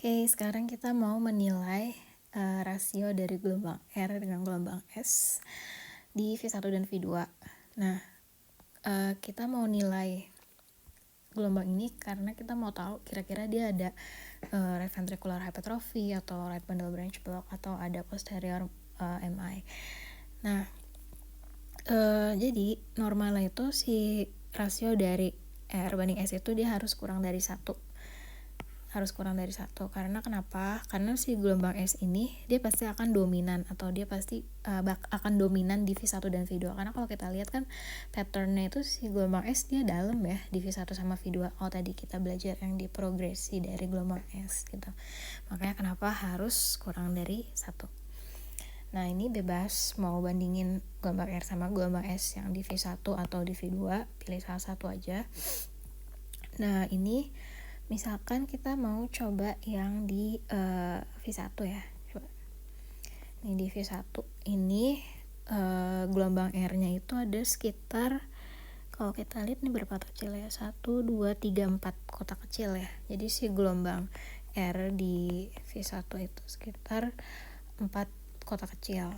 Oke, sekarang kita mau menilai rasio dari gelombang R dengan gelombang S di V1 dan V2. Nah, kita mau nilai gelombang ini karena kita mau tahu kira-kira dia ada right ventricular hypertrophy atau right bundle branch block atau ada posterior MI. Nah, jadi normalnya itu si rasio dari R banding S itu dia harus kurang dari 1. Karena kenapa? Karena si gelombang S ini dia pasti akan dominan atau dia pasti akan dominan di V1 dan V2. Karena kalau kita lihat kan patternnya itu si gelombang S dia dalam ya di V1 sama V2. Tadi kita belajar yang di progresi dari gelombang S gitu. Makanya kenapa harus kurang dari 1. Nah, ini bebas mau bandingin gelombang R sama gelombang S yang di V1 atau di V2, pilih salah satu aja. Nah, ini misalkan kita mau coba yang di V1 ya. Coba. Ini di V1 ini gelombang R-nya itu ada sekitar, kalau kita lihat nih berapa kecil ya, 1, 2, 3, 4 kotak kecil ya. Jadi si gelombang R di V1 itu sekitar 4 kotak kecil.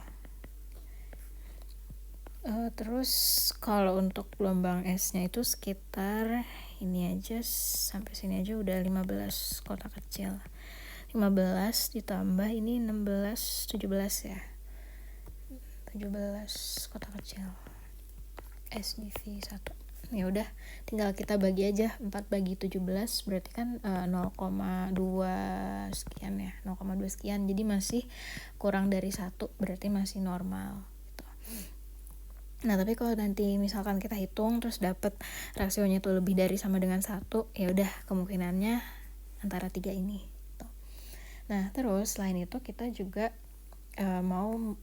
Terus kalau untuk gelombang S-nya itu sekitar ini aja, sampai sini aja udah 15 kotak kecil. 15 ditambah ini 16, 17 ya. 17 kotak kecil. S di V1. Ya udah, tinggal kita bagi aja 4 bagi 17 berarti kan 0,2 sekian ya. 0,2 sekian. Jadi masih kurang dari 1, berarti masih normal. Nah, tapi kalau nanti misalkan kita hitung terus dapat rasionya itu lebih dari sama dengan 1, ya udah kemungkinannya antara 3 ini. Gitu. Nah, terus selain itu kita juga mau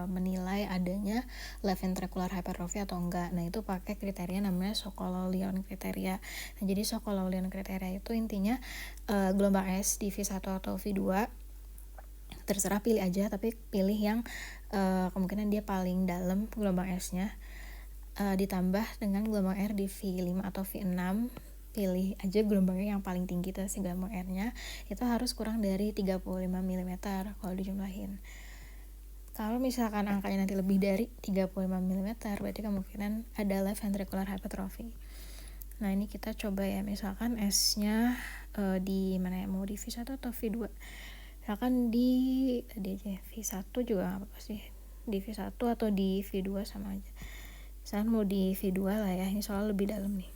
menilai adanya left ventricular hypertrophy atau enggak. Nah, itu pakai kriteria namanya Sokolov-Lyon kriteria. Nah, jadi Sokolov-Lyon kriteria itu intinya gelombang S di V1 atau V2 terserah pilih aja, tapi pilih yang kemungkinan dia paling dalam gelombang S-nya, ditambah dengan gelombang R di V5 atau V6, pilih aja gelombangnya yang paling tinggi itu si gelombang R-nya, itu harus kurang dari 35 mm kalau dijumlahin. Kalau misalkan angkanya nanti lebih dari 35 mm, berarti kemungkinan ada left ventricular hypertrophy. Nah, ini kita coba ya, misalkan S-nya di mana ya, mau di V1 atau V2. Misalkan di tadi aja V1 juga gak apa-apa sih, di V1 atau di V2 sama aja. Misalkan mau di V2 lah ya, ini soal lebih dalam nih.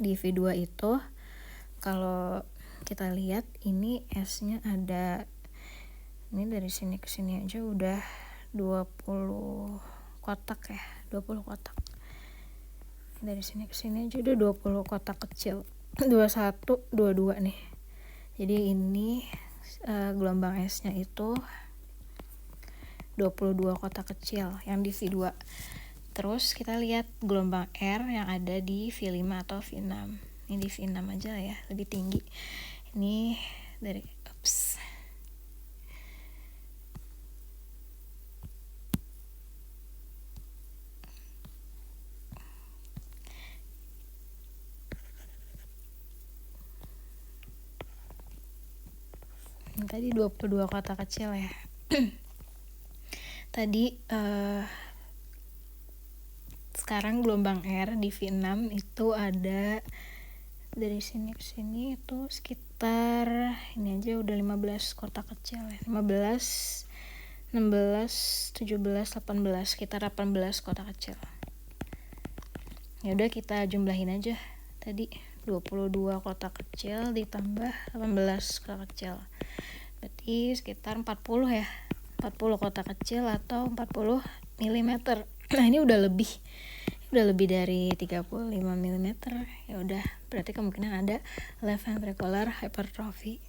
Di V2 itu kalau kita lihat ini S-nya ada, ini dari sini ke sini aja udah 20 kotak ya, 20 kotak. Dari sini ke sini aja udah 20 kotak kecil. 21, 22 nih. Jadi ini gelombang S-nya itu 22 kotak kecil yang di V2. Terus kita lihat gelombang R yang ada di V5 atau V6. Ini di V6 aja ya, lebih tinggi. Ini dari ini tadi 22 kotak kecil ya. Tadi sekarang gelombang R di V6 itu ada dari sini ke sini itu sekitar, ini aja udah 15 kotak kecil ya. 15, 16, 17, 18, sekitar 18 kotak kecil. Ya udah kita jumlahin aja. Tadi 22 kotak kecil ditambah 18 kotak kecil. Berarti sekitar 40 ya. 40 kotak kecil atau 40 mm. Nah, ini udah lebih dari 35 mm. Ya udah, berarti kemungkinan ada left ventricular hypertrophy.